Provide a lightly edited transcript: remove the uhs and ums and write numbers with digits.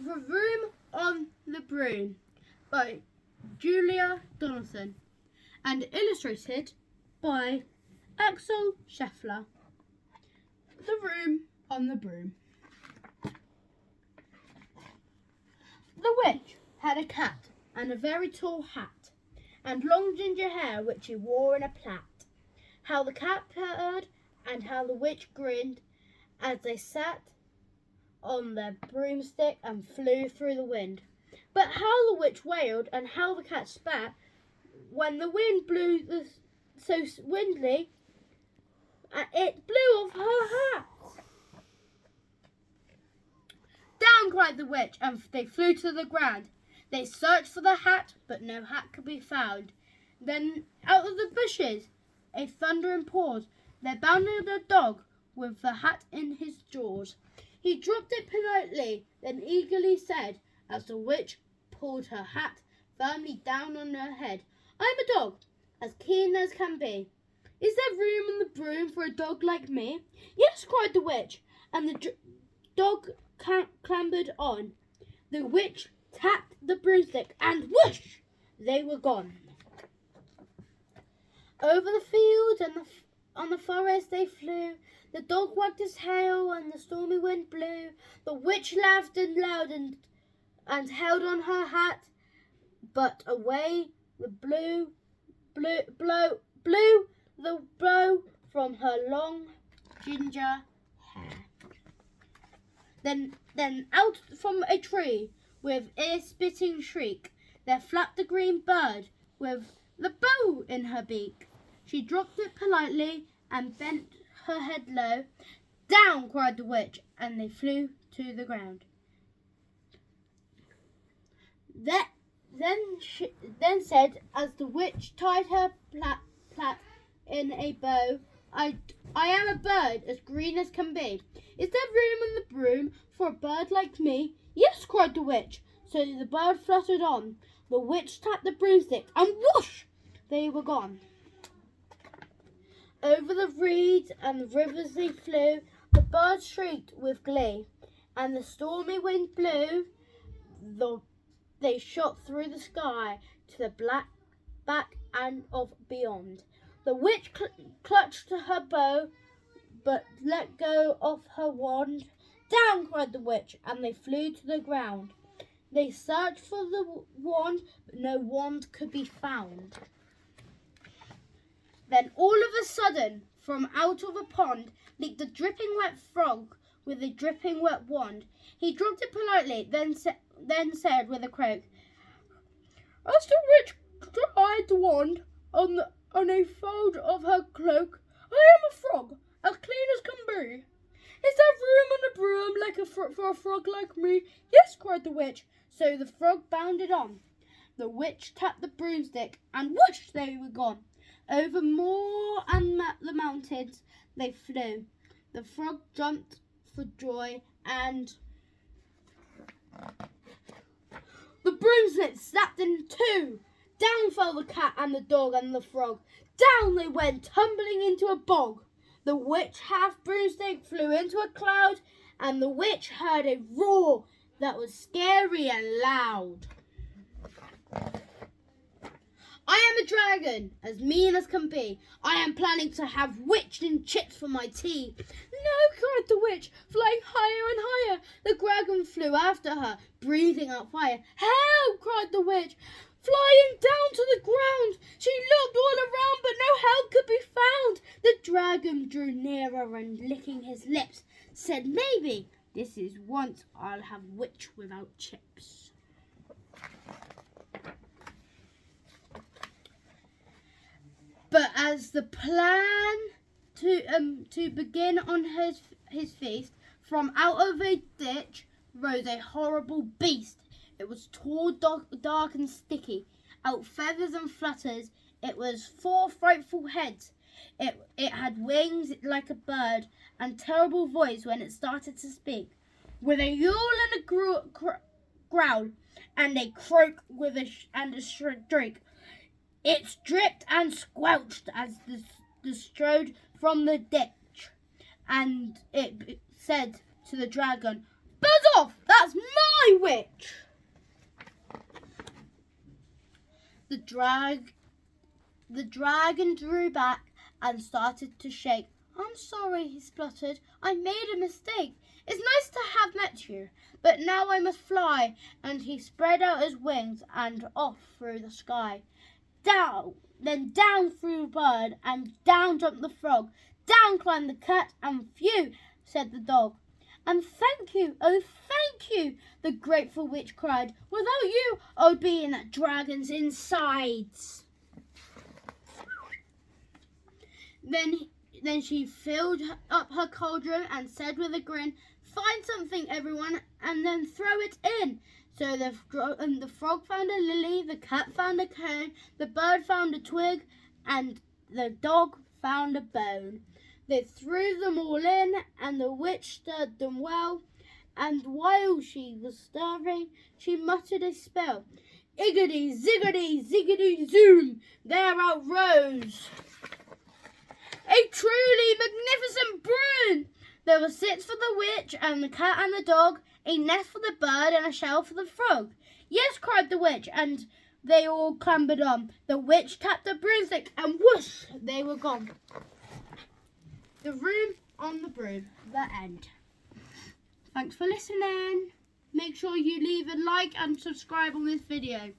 The Room on the Broom by Julia Donaldson and illustrated by Axel Scheffler. The Room on the Broom. The witch had a cat and a very tall hat and long ginger hair which he wore in a plait. How the cat purred and how the witch grinned as they sat on their broomstick and flew through the wind. But how the witch wailed and how the cat spat when the wind blew so windily it blew off her hat. Down cried the witch, and they flew to the ground. They searched for the hat, but no hat could be found. Then out of the bushes a thundering poured. There bounded a dog with the hat in his jaws. He dropped it politely, then eagerly said, as the witch pulled her hat firmly down on her head, "I'm a dog, as keen as can be. Is there room in the broom for a dog like me?" "Yes," cried the witch, and the dog clambered on. The witch tapped the broomstick, and whoosh! They were gone. Over the fields and on the forest they flew. The dog wagged his tail and the stormy wind blew. The witch laughed loud and held on her hat, but away the blew the blow from her long ginger hair. Then out from a tree with ear-spitting shriek there flapped a green bird with the bow in her beak. She dropped it politely and bent her head low. "Down!" cried the witch, and they flew to the ground. Then said, as the witch tied her plait in a bow, I am a bird as green as can be. Is there room in the broom for a bird like me?" "Yes," cried the witch. So the bird fluttered on. The witch tapped the broomstick, and whoosh! They were gone. Over the reeds and the rivers they flew. The birds shrieked with glee, and the stormy wind blew. They shot through the sky to the black back and of beyond. The witch clutched to her bow, but let go of her wand. "Down!" cried the witch, and they flew to the ground. They searched for the wand, but no wand could be found. Then all of a sudden, from out of a pond, leaped a dripping wet frog with a dripping wet wand. He dropped it politely, then said with a croak, as the witch tied the wand on a fold of her cloak, "I am a frog, as clean as can be. Is there room on a broom for a frog like me?" "Yes," cried the witch. So the frog bounded on. The witch tapped the broomstick, and whoosh! They were gone. Over moor and the mountains they flew. The frog jumped for joy, and the broomstick snapped in two. Down fell the cat and the dog and the frog. Down they went, tumbling into a bog. The witch half broomstick flew into a cloud, and the witch heard a roar that was scary and loud. "I am a dragon, as mean as can be. I am planning to have witch and chips for my tea." "No," cried the witch, flying higher and higher. The dragon flew after her, breathing out fire. "Help!" cried the witch, flying down to the ground. She looked all around, but no help could be found. The dragon drew nearer and, licking his lips, said, "Maybe this is once I'll have witch without chips." But as the plan to begin on his feast, from out of a ditch rose a horrible beast. It was tall, dark and sticky, out feathers and flutters. It was 4 frightful heads. It had wings like a bird, and terrible voice when it started to speak, with a yawl and a growl, and a croak and a shriek. It dripped and squelched as the strode from the ditch, and it said to the dragon, "Buzz off, that's my witch." dragon drew back and started to shake. I'm sorry, he spluttered. I made a mistake. It's nice to have met you, but now I must fly. And he spread out his wings and off through the sky. Down flew the bird, and down jumped the frog. Down climbed the cat, and phew, said the dog. And thank you, oh thank you, the grateful witch cried. Without you, I would be in that dragon's insides. Then she filled up her cauldron and said with a grin, find something, everyone, and then throw it in. So the frog found a lily, the cat found a cone, the bird found a twig, and the dog found a bone. They threw them all in, and the witch stirred them well, and while she was stirring, she muttered a spell. Iggity, ziggity, ziggity, zoom, there out rose a truly magnificent broom. There were 6 for the witch and the cat and the dog, a nest for the bird and a shell for the frog. Yes, cried the witch, and they all clambered on. The witch tapped the broomstick and whoosh, they were gone. The room on the broom, the end. Thanks for listening. Make sure you leave a like and subscribe on this video.